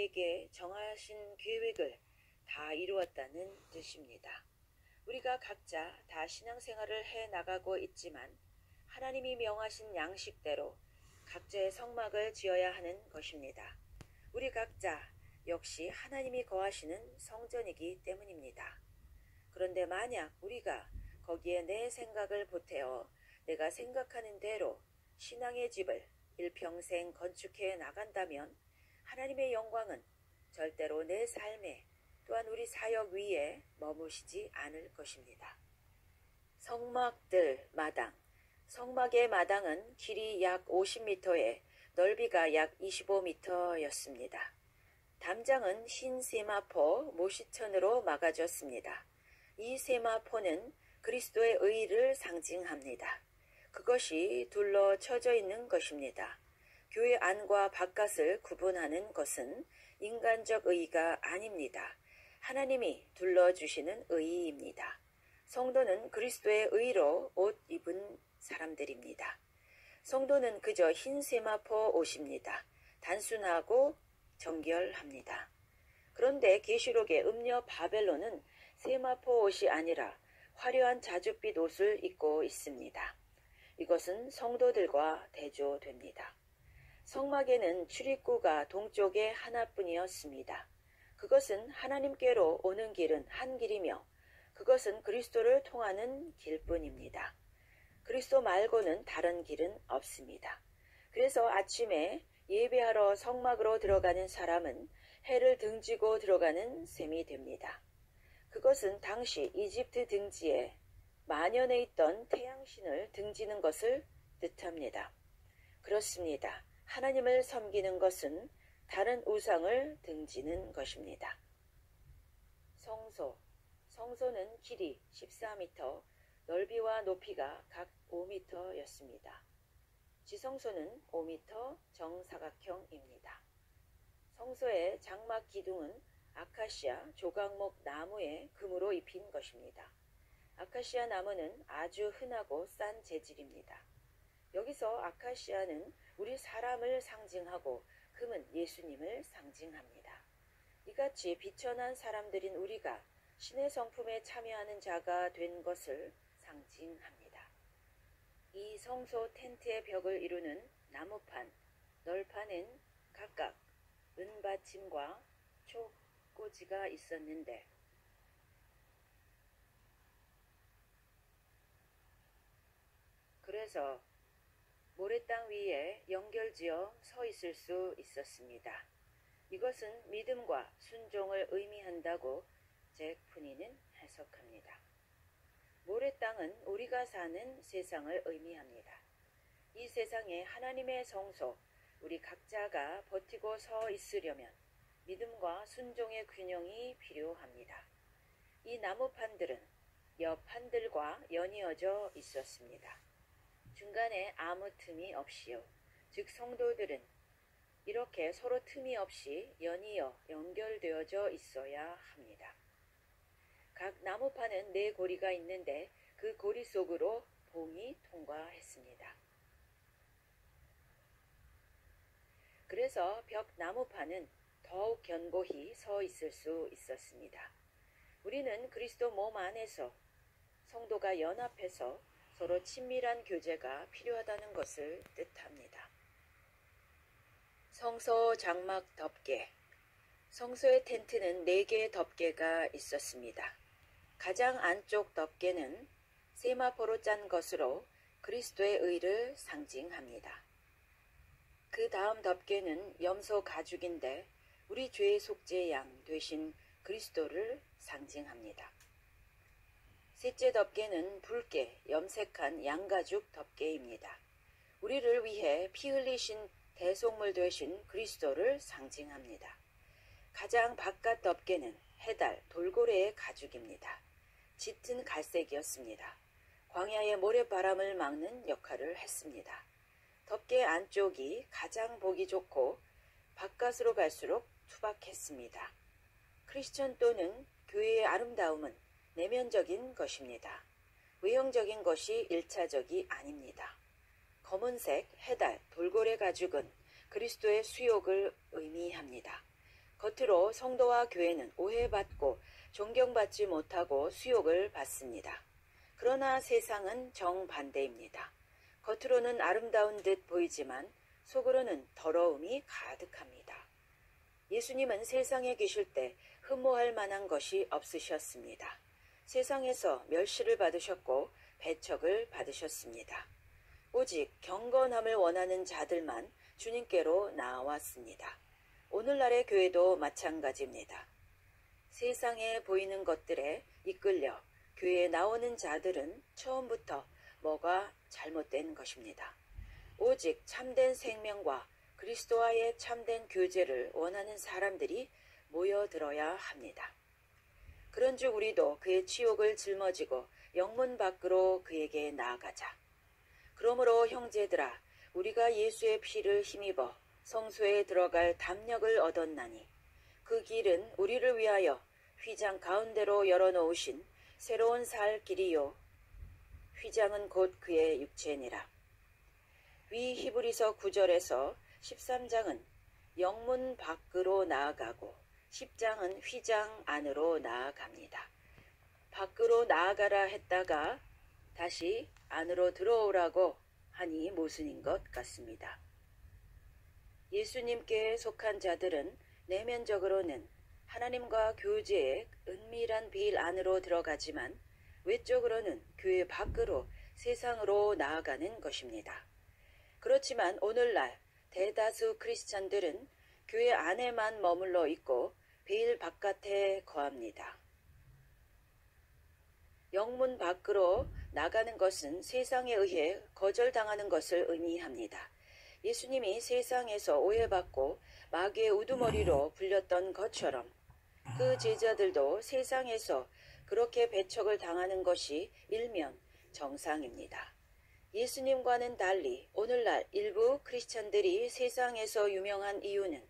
우리에게 정하신 계획을 다 이루었다는 뜻입니다. 우리가 각자 다 신앙생활을 해 나가고 있지만 하나님이 명하신 양식대로 각자의 성막을 지어야 하는 것입니다. 우리 각자 역시 하나님이 거하시는 성전이기 때문입니다. 그런데 만약 우리가 거기에 내 생각을 보태어 내가 생각하는 대로 신앙의 집을 일평생 건축해 나간다면 하나님의 영광은 절대로 내 삶에 또한 우리 사역 위에 머무시지 않을 것입니다. 성막들 마당. 성막의 마당은 길이 약 50m에 넓이가 약 25m였습니다. 담장은 흰 세마포 모시천으로 막아졌습니다. 이 세마포는 그리스도의 의를 상징합니다. 그것이 둘러 쳐져 있는 것입니다. 교회 안과 바깥을 구분하는 것은 인간적 의가 아닙니다. 하나님이 둘러주시는 의입니다. 성도는 그리스도의 의로 옷 입은 사람들입니다. 성도는 그저 흰 세마포 옷입니다. 단순하고 정결합니다. 그런데 계시록의 음녀 바벨론은 세마포 옷이 아니라 화려한 자줏빛 옷을 입고 있습니다. 이것은 성도들과 대조됩니다. 성막에는 출입구가 동쪽에 하나뿐이었습니다. 그것은 하나님께로 오는 길은 한 길이며 그것은 그리스도를 통하는 길뿐입니다. 그리스도 말고는 다른 길은 없습니다. 그래서 아침에 예배하러 성막으로 들어가는 사람은 해를 등지고 들어가는 셈이 됩니다. 그것은 당시 이집트 등지에 만연해 있던 태양신을 등지는 것을 뜻합니다. 그렇습니다. 하나님을 섬기는 것은 다른 우상을 등지는 것입니다. 성소. 성소는 길이 14m, 넓이와 높이가 각 5m였습니다. 지성소는 5m 정사각형입니다. 성소의 장막 기둥은 아카시아 조각목 나무에 금으로 입힌 것입니다. 아카시아 나무는 아주 흔하고 싼 재질입니다. 여기서 아카시아는 우리 사람을 상징하고 금은 예수님을 상징합니다. 이같이 비천한 사람들인 우리가 신의 성품에 참여하는 자가 된 것을 상징합니다. 이 성소 텐트의 벽을 이루는 나무판, 널판엔 각각 은받침과 촉꽂이가 있었는데 그래서 모래땅 위에 연결지어 서 있을 수 있었습니다. 이것은 믿음과 순종을 의미한다고 잭 푸니는 해석합니다. 모래땅은 우리가 사는 세상을 의미합니다. 이 세상에 하나님의 성소, 우리 각자가 버티고 서 있으려면 믿음과 순종의 균형이 필요합니다. 이 나무판들은 옆 판들과 연이어져 있었습니다. 중간에 아무 틈이 없이요. 즉 성도들은 이렇게 서로 틈이 없이 연이어 연결되어져 있어야 합니다. 각 나무판은 4고리가 있는데 그 고리 속으로 봉이 통과했습니다. 그래서 벽 나무판은 더욱 견고히 서 있을 수 있었습니다. 우리는 그리스도 몸 안에서 성도가 연합해서 서로 친밀한 교제가 필요하다는 것을 뜻합니다. 성소 장막 덮개. 성소의 텐트는 4개의 덮개가 있었습니다. 가장 안쪽 덮개는 세마포로 짠 것으로 그리스도의 의를 상징합니다. 그 다음 덮개는 염소 가죽인데 우리 죄의 속죄 양 되신 그리스도를 상징합니다. 셋째 덮개는 붉게 염색한 양가죽 덮개입니다. 우리를 위해 피 흘리신 대속물 되신 그리스도를 상징합니다. 가장 바깥 덮개는 해달 돌고래의 가죽입니다. 짙은 갈색이었습니다. 광야의 모래바람을 막는 역할을 했습니다. 덮개 안쪽이 가장 보기 좋고 바깥으로 갈수록 투박했습니다. 크리스천 또는 교회의 아름다움은 내면적인 것입니다. 외형적인 것이 1차적이 아닙니다. 검은색 해달 돌고래 가죽은 그리스도의 수욕을 의미합니다. 겉으로 성도와 교회는 오해받고 존경받지 못하고 수욕을 받습니다. 그러나 세상은 정반대입니다. 겉으로는 아름다운 듯 보이지만 속으로는 더러움이 가득합니다. 예수님은 세상에 계실 때 흠모할 만한 것이 없으셨습니다. 세상에서 멸시를 받으셨고 배척을 받으셨습니다. 오직 경건함을 원하는 자들만 주님께로 나아왔습니다. 오늘날의 교회도 마찬가지입니다. 세상에 보이는 것들에 이끌려 교회에 나오는 자들은 처음부터 뭐가 잘못된 것입니다. 오직 참된 생명과 그리스도와의 참된 교제를 원하는 사람들이 모여들어야 합니다. 그런즉 우리도 그의 치욕을 짊어지고 영문 밖으로 그에게 나아가자. 그러므로 형제들아, 우리가 예수의 피를 힘입어 성소에 들어갈 담력을 얻었나니 그 길은 우리를 위하여 휘장 가운데로 열어놓으신 새로운 살 길이요 휘장은 곧 그의 육체니라. 위 히브리서 9절에서 13장은 영문 밖으로 나아가고 10장은 휘장 안으로 나아갑니다. 밖으로 나아가라 했다가 다시 안으로 들어오라고 하니 모순인 것 같습니다. 예수님께 속한 자들은 내면적으로는 하나님과 교제의 은밀한 비일 안으로 들어가지만 외적으로는 교회 밖으로 세상으로 나아가는 것입니다. 그렇지만 오늘날 대다수 크리스찬들은 교회 안에만 머물러 있고 베일 바깥에 거합니다. 영문 밖으로 나가는 것은 세상에 의해 거절당하는 것을 의미합니다. 예수님이 세상에서 오해받고 마귀의 우두머리로 불렸던 것처럼 그 제자들도 세상에서 그렇게 배척을 당하는 것이 일면 정상입니다. 예수님과는 달리 오늘날 일부 크리스찬들이 세상에서 유명한 이유는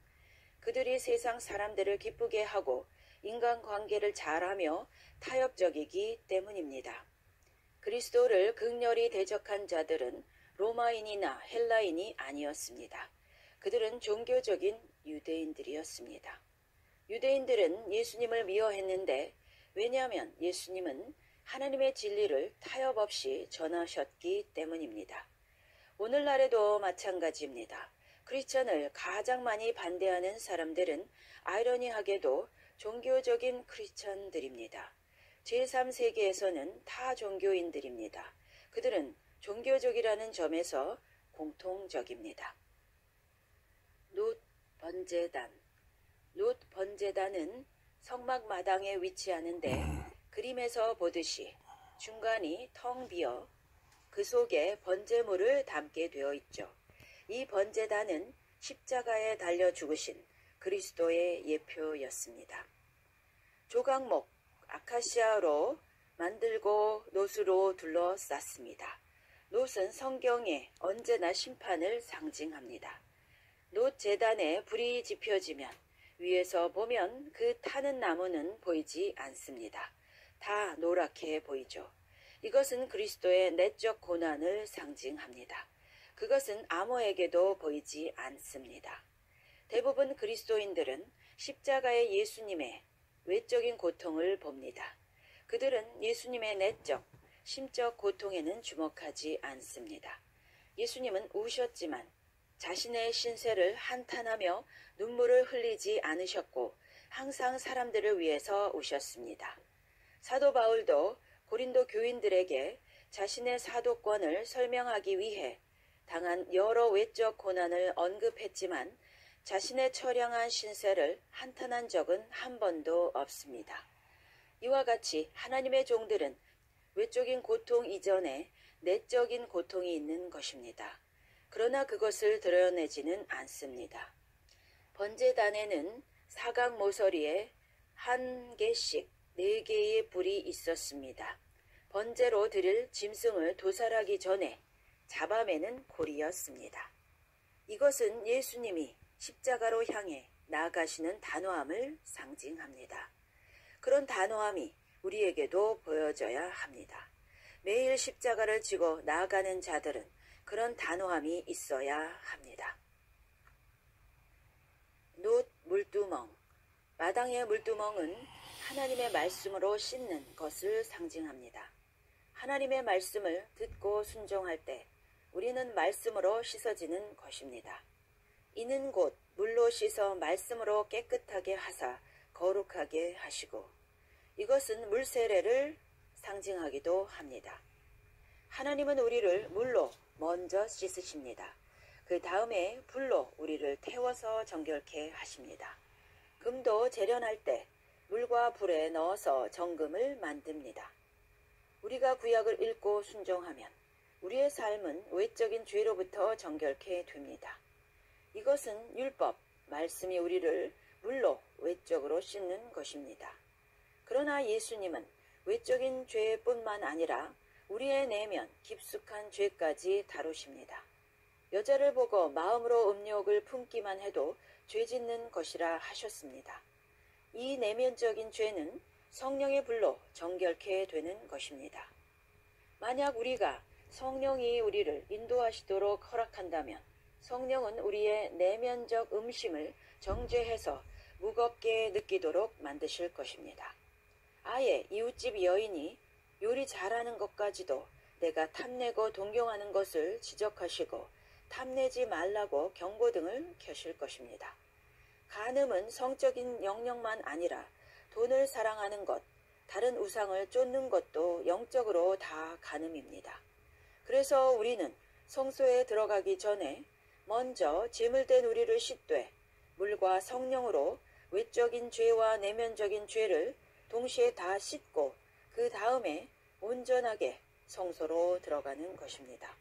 그들이 세상 사람들을 기쁘게 하고 인간관계를 잘하며 타협적이기 때문입니다. 그리스도를 극렬히 대적한 자들은 로마인이나 헬라인이 아니었습니다. 그들은 종교적인 유대인들이었습니다. 유대인들은 예수님을 미워했는데 왜냐하면 예수님은 하나님의 진리를 타협 없이 전하셨기 때문입니다. 오늘날에도 마찬가지입니다. 크리스천을 가장 많이 반대하는 사람들은 아이러니하게도 종교적인 크리스천들입니다. 제3세계에서는 타 종교인들입니다. 그들은 종교적이라는 점에서 공통적입니다. 롯 번제단. 롯 번제단은 성막 마당에 위치하는데 그림에서 보듯이 중간이 텅 비어 그 속에 번제물을 담게 되어 있죠. 이 번제단은 십자가에 달려 죽으신 그리스도의 예표였습니다. 조각목 아카시아로 만들고 놋으로 둘러쌌습니다. 놋은 성경에 언제나 심판을 상징합니다. 놋 제단에 불이 지펴지면 위에서 보면 그 타는 나무는 보이지 않습니다. 다 노랗게 보이죠. 이것은 그리스도의 내적 고난을 상징합니다. 그것은 아무에게도 보이지 않습니다. 대부분 그리스도인들은 십자가의 예수님의 외적인 고통을 봅니다. 그들은 예수님의 내적, 심적 고통에는 주목하지 않습니다. 예수님은 우셨지만 자신의 신세를 한탄하며 눈물을 흘리지 않으셨고 항상 사람들을 위해서 우셨습니다. 사도 바울도 고린도 교인들에게 자신의 사도권을 설명하기 위해 당한 여러 외적 고난을 언급했지만 자신의 처량한 신세를 한탄한 적은 한 번도 없습니다. 이와 같이 하나님의 종들은 외적인 고통 이전에 내적인 고통이 있는 것입니다. 그러나 그것을 드러내지는 않습니다. 번제단에는 사각 모서리에 한 개씩 4개의 불이 있었습니다. 번제로 드릴 짐승을 도살하기 전에 잡아매는 고리였습니다. 이것은 예수님이 십자가로 향해 나아가시는 단호함을 상징합니다. 그런 단호함이 우리에게도 보여져야 합니다. 매일 십자가를 지고 나아가는 자들은 그런 단호함이 있어야 합니다. 놋 물두멍. 마당의 물두멍은 하나님의 말씀으로 씻는 것을 상징합니다. 하나님의 말씀을 듣고 순종할 때 우리는 말씀으로 씻어지는 것입니다. 이는 곧 물로 씻어 말씀으로 깨끗하게 하사 거룩하게 하시고, 이것은 물세례를 상징하기도 합니다. 하나님은 우리를 물로 먼저 씻으십니다. 그 다음에 불로 우리를 태워서 정결케 하십니다. 금도 재련할 때 물과 불에 넣어서 정금을 만듭니다. 우리가 구약을 읽고 순종하면 우리의 삶은 외적인 죄로부터 정결케 됩니다. 이것은 율법, 말씀이 우리를 물로 외적으로 씻는 것입니다. 그러나 예수님은 외적인 죄뿐만 아니라 우리의 내면 깊숙한 죄까지 다루십니다. 여자를 보고 마음으로 음욕을 품기만 해도 죄 짓는 것이라 하셨습니다. 이 내면적인 죄는 성령의 불로 정결케 되는 것입니다. 만약 우리가 성령이 우리를 인도하시도록 허락한다면 성령은 우리의 내면적 음심을 정죄해서 무겁게 느끼도록 만드실 것입니다. 아예 이웃집 여인이 요리 잘하는 것까지도 내가 탐내고 동경하는 것을 지적하시고 탐내지 말라고 경고등을 켜실 것입니다. 간음은 성적인 영역만 아니라 돈을 사랑하는 것, 다른 우상을 쫓는 것도 영적으로 다 간음입니다. 그래서 우리는 성소에 들어가기 전에 먼저 재물된 우리를 씻되 물과 성령으로 외적인 죄와 내면적인 죄를 동시에 다 씻고 그 다음에 온전하게 성소로 들어가는 것입니다.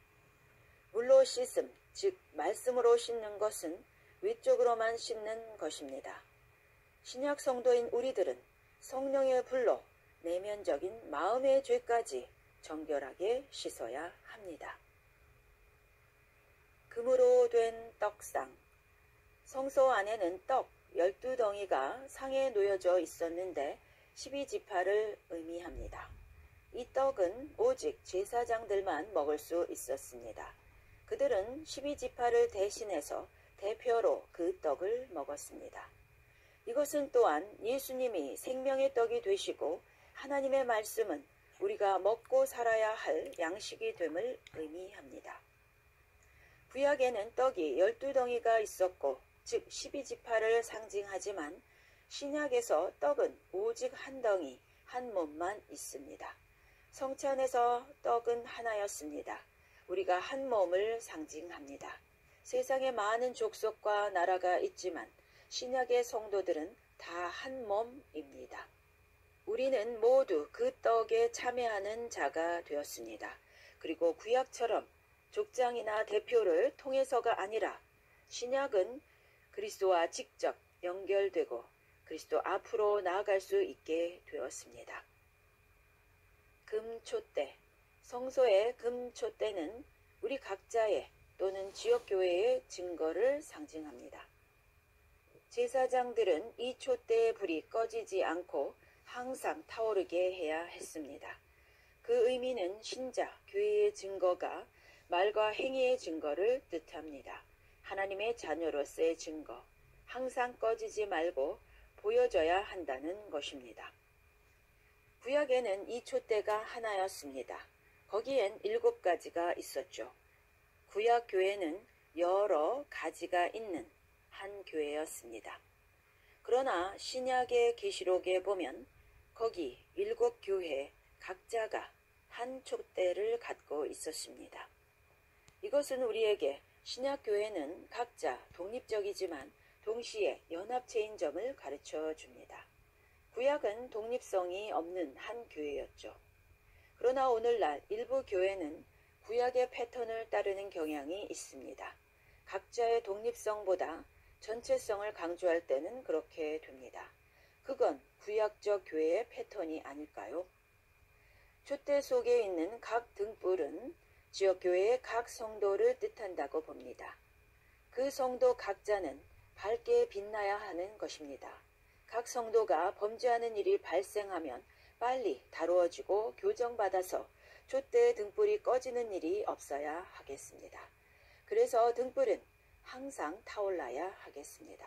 물로 씻음, 즉 말씀으로 씻는 것은 외적으로만 씻는 것입니다. 신약 성도인 우리들은 성령의 불로 내면적인 마음의 죄까지 정결하게 씻어야 합니다. 금으로 된 떡상. 성소 안에는 떡 12덩이가 상에 놓여져 있었는데 12지파를 의미합니다. 이 떡은 오직 제사장들만 먹을 수 있었습니다. 그들은 12지파를 대신해서 대표로 그 떡을 먹었습니다. 이것은 또한 예수님이 생명의 떡이 되시고 하나님의 말씀은 우리가 먹고 살아야 할 양식이 됨을 의미합니다. 구약에는 떡이 12덩이가 있었고 즉 12지파를 상징하지만 신약에서 떡은 오직 한 덩이, 한 몸만 있습니다. 성찬에서 떡은 하나였습니다. 우리가 한 몸을 상징합니다. 세상에 많은 족속과 나라가 있지만 신약의 성도들은 다 한 몸입니다. 우리는 모두 그 떡에 참여하는 자가 되었습니다. 그리고 구약처럼 족장이나 대표를 통해서가 아니라 신약은 그리스도와 직접 연결되고 그리스도 앞으로 나아갈 수 있게 되었습니다. 금촛대. 성소의 금촛대는 우리 각자의 또는 지역교회의 증거를 상징합니다. 제사장들은 이 촛대의 불이 꺼지지 않고 항상 타오르게 해야 했습니다. 그 의미는 신자, 교회의 증거가 말과 행위의 증거를 뜻합니다. 하나님의 자녀로서의 증거, 항상 꺼지지 말고 보여져야 한다는 것입니다. 구약에는 이 촛대가 하나였습니다. 거기엔 7가지가 있었죠. 구약 교회는 여러 가지가 있는 한 교회였습니다. 그러나 신약의 계시록에 보면 거기 7교회 각자가 한 촛대를 갖고 있었습니다. 이것은 우리에게 신약교회는 각자 독립적이지만 동시에 연합체인 점을 가르쳐 줍니다. 구약은 독립성이 없는 한 교회였죠. 그러나 오늘날 일부 교회는 구약의 패턴을 따르는 경향이 있습니다. 각자의 독립성보다 전체성을 강조할 때는 그렇게 됩니다. 그건 구약적 교회의 패턴이 아닐까요? 촛대 속에 있는 각 등불은 지역교회의 각 성도를 뜻한다고 봅니다. 그 성도 각자는 밝게 빛나야 하는 것입니다. 각 성도가 범죄하는 일이 발생하면 빨리 다루어지고 교정받아서 촛대의 등불이 꺼지는 일이 없어야 하겠습니다. 그래서 등불은 항상 타올라야 하겠습니다.